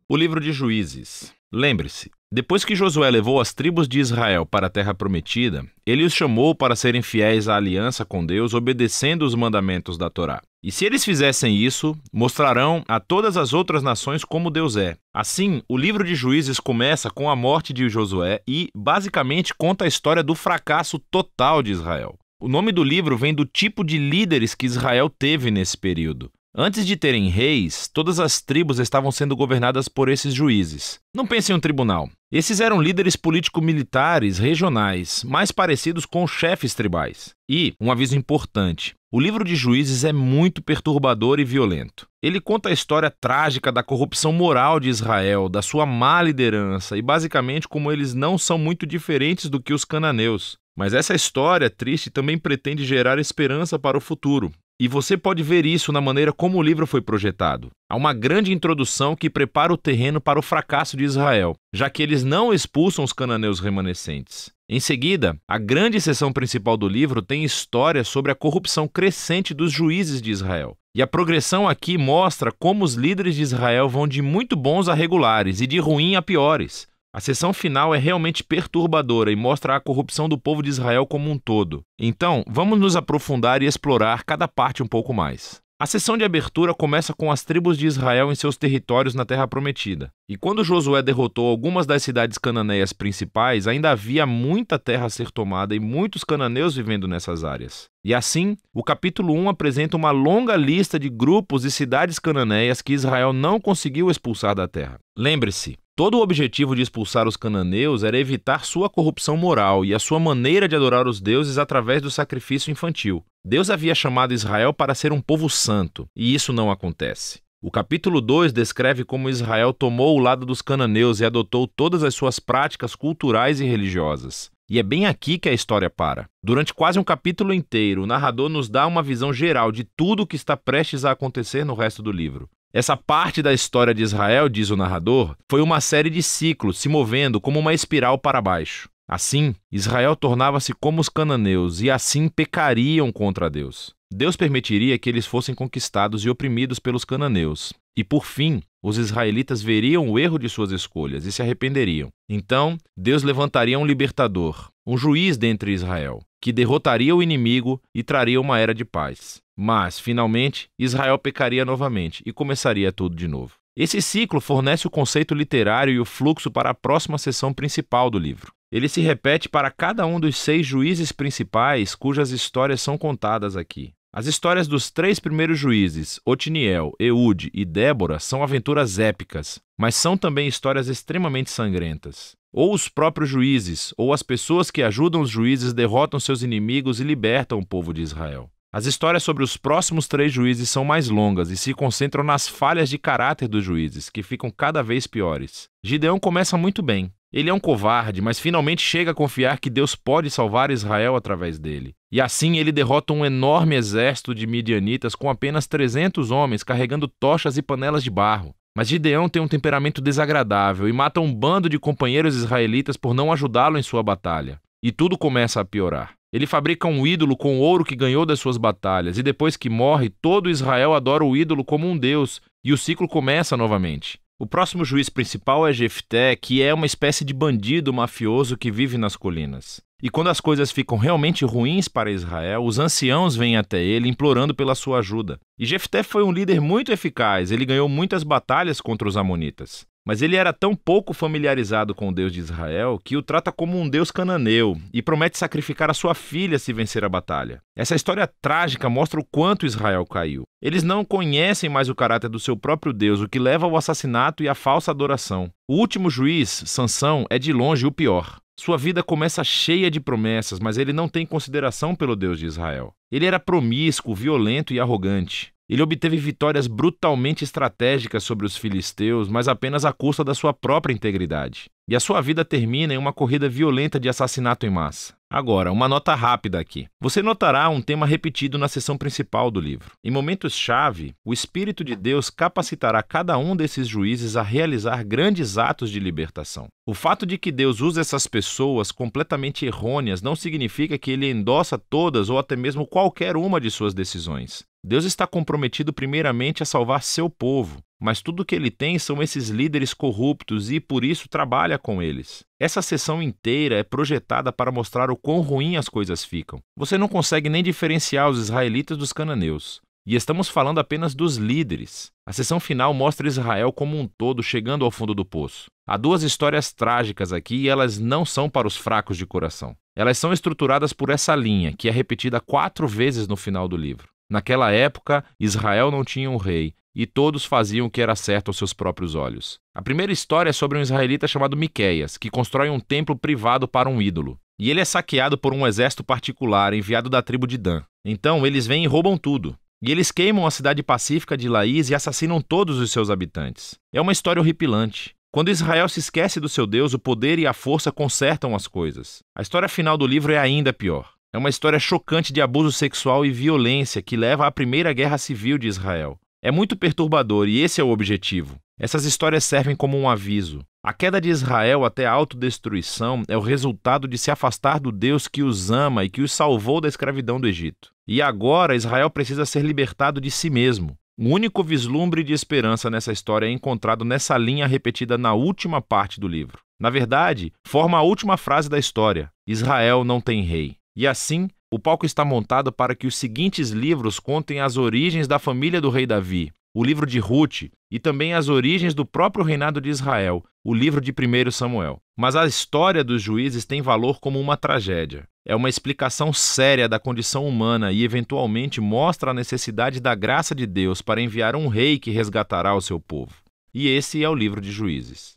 O livro de Juízes. Lembre-se, depois que Josué levou as tribos de Israel para a terra prometida, ele os chamou para serem fiéis à aliança com Deus, obedecendo os mandamentos da Torá. E se eles fizessem isso, mostrarão a todas as outras nações como Deus é. Assim, o livro de Juízes começa com a morte de Josué e, basicamente, conta a história do fracasso total de Israel. O nome do livro vem do tipo de líderes que Israel teve nesse período. Antes de terem reis, todas as tribos estavam sendo governadas por esses juízes. Não pense em um tribunal. Esses eram líderes político-militares regionais, mais parecidos com chefes tribais. E, um aviso importante, o livro de Juízes é muito perturbador e violento. Ele conta a história trágica da corrupção moral de Israel, da sua má liderança e basicamente como eles não são muito diferentes do que os cananeus. Mas essa história triste também pretende gerar esperança para o futuro. E você pode ver isso na maneira como o livro foi projetado. Há uma grande introdução que prepara o terreno para o fracasso de Israel, já que eles não expulsam os cananeus remanescentes. Em seguida, a grande seção principal do livro tem história sobre a corrupção crescente dos juízes de Israel. E a progressão aqui mostra como os líderes de Israel vão de muito bons a regulares e de ruim a piores. A seção final é realmente perturbadora e mostra a corrupção do povo de Israel como um todo. Então, vamos nos aprofundar e explorar cada parte um pouco mais. A sessão de abertura começa com as tribos de Israel em seus territórios na Terra Prometida. E quando Josué derrotou algumas das cidades cananeias principais, ainda havia muita terra a ser tomada e muitos cananeus vivendo nessas áreas. E assim, o capítulo 1 apresenta uma longa lista de grupos e cidades cananeias que Israel não conseguiu expulsar da terra. Lembre-se, todo o objetivo de expulsar os cananeus era evitar sua corrupção moral e a sua maneira de adorar os deuses através do sacrifício infantil. Deus havia chamado Israel para ser um povo santo, e isso não acontece. O capítulo 2 descreve como Israel tomou o lado dos cananeus e adotou todas as suas práticas culturais e religiosas. E é bem aqui que a história para. Durante quase um capítulo inteiro, o narrador nos dá uma visão geral de tudo o que está prestes a acontecer no resto do livro. Essa parte da história de Israel, diz o narrador, foi uma série de ciclos se movendo como uma espiral para baixo. Assim, Israel tornava-se como os cananeus e assim pecariam contra Deus. Deus permitiria que eles fossem conquistados e oprimidos pelos cananeus. E por fim, os israelitas veriam o erro de suas escolhas e se arrependeriam. Então, Deus levantaria um libertador, um juiz dentre Israel, que derrotaria o inimigo e traria uma era de paz. Mas, finalmente, Israel pecaria novamente e começaria tudo de novo. Esse ciclo fornece o conceito literário e o fluxo para a próxima seção principal do livro. Ele se repete para cada um dos 6 juízes principais cujas histórias são contadas aqui. As histórias dos 3 primeiros juízes, Otiniel, Eude e Débora, são aventuras épicas, mas são também histórias extremamente sangrentas. Ou os próprios juízes, ou as pessoas que ajudam os juízes derrotam seus inimigos e libertam o povo de Israel. As histórias sobre os próximos 3 juízes são mais longas e se concentram nas falhas de caráter dos juízes, que ficam cada vez piores. Gideão começa muito bem. Ele é um covarde, mas finalmente chega a confiar que Deus pode salvar Israel através dele. E assim ele derrota um enorme exército de midianitas com apenas 300 homens carregando tochas e panelas de barro. Mas Gideão tem um temperamento desagradável e mata um bando de companheiros israelitas por não ajudá-lo em sua batalha. E tudo começa a piorar. Ele fabrica um ídolo com o ouro que ganhou das suas batalhas, e depois que morre, todo Israel adora o ídolo como um deus, e o ciclo começa novamente. O próximo juiz principal é Jefté, que é uma espécie de bandido mafioso que vive nas colinas. E quando as coisas ficam realmente ruins para Israel, os anciãos vêm até ele implorando pela sua ajuda. E Jefté foi um líder muito eficaz, ele ganhou muitas batalhas contra os amonitas. Mas ele era tão pouco familiarizado com o Deus de Israel que o trata como um deus cananeu e promete sacrificar a sua filha se vencer a batalha. Essa história trágica mostra o quanto Israel caiu. Eles não conhecem mais o caráter do seu próprio Deus, o que leva ao assassinato e à falsa adoração. O último juiz, Sansão, é de longe o pior. Sua vida começa cheia de promessas, mas ele não tem consideração pelo Deus de Israel. Ele era promíscuo, violento e arrogante. Ele obteve vitórias brutalmente estratégicas sobre os filisteus, mas apenas à custa da sua própria integridade. E a sua vida termina em uma corrida violenta de assassinato em massa. Agora, uma nota rápida aqui. Você notará um tema repetido na seção principal do livro. Em momentos-chave, o Espírito de Deus capacitará cada um desses juízes a realizar grandes atos de libertação. O fato de que Deus usa essas pessoas completamente errôneas não significa que ele endossa todas ou até mesmo qualquer uma de suas decisões. Deus está comprometido primeiramente a salvar seu povo, mas tudo o que ele tem são esses líderes corruptos e, por isso, trabalha com eles. Essa seção inteira é projetada para mostrar o quão ruim as coisas ficam. Você não consegue nem diferenciar os israelitas dos cananeus. E estamos falando apenas dos líderes. A seção final mostra Israel como um todo chegando ao fundo do poço. Há duas histórias trágicas aqui e elas não são para os fracos de coração. Elas são estruturadas por essa linha, que é repetida 4 vezes no final do livro. Naquela época, Israel não tinha um rei, e todos faziam o que era certo aos seus próprios olhos. A primeira história é sobre um israelita chamado Miqueias, que constrói um templo privado para um ídolo. E ele é saqueado por um exército particular enviado da tribo de Dan. Então, eles vêm e roubam tudo. E eles queimam a cidade pacífica de Laís e assassinam todos os seus habitantes. É uma história horripilante. Quando Israel se esquece do seu Deus, o poder e a força consertam as coisas. A história final do livro é ainda pior. É uma história chocante de abuso sexual e violência que leva à primeira guerra civil de Israel. É muito perturbador e esse é o objetivo. Essas histórias servem como um aviso. A queda de Israel até a autodestruição é o resultado de se afastar do Deus que os ama e que os salvou da escravidão do Egito. E agora Israel precisa ser libertado de si mesmo. O único vislumbre de esperança nessa história é encontrado nessa linha repetida na última parte do livro. Na verdade, forma a última frase da história: Israel não tem rei. E assim, o palco está montado para que os seguintes livros contem as origens da família do rei Davi, o livro de Ruth, e também as origens do próprio reinado de Israel, o livro de 1 Samuel. Mas a história dos juízes tem valor como uma tragédia. É uma explicação séria da condição humana e, eventualmente, mostra a necessidade da graça de Deus para enviar um rei que resgatará o seu povo. E esse é o livro de Juízes.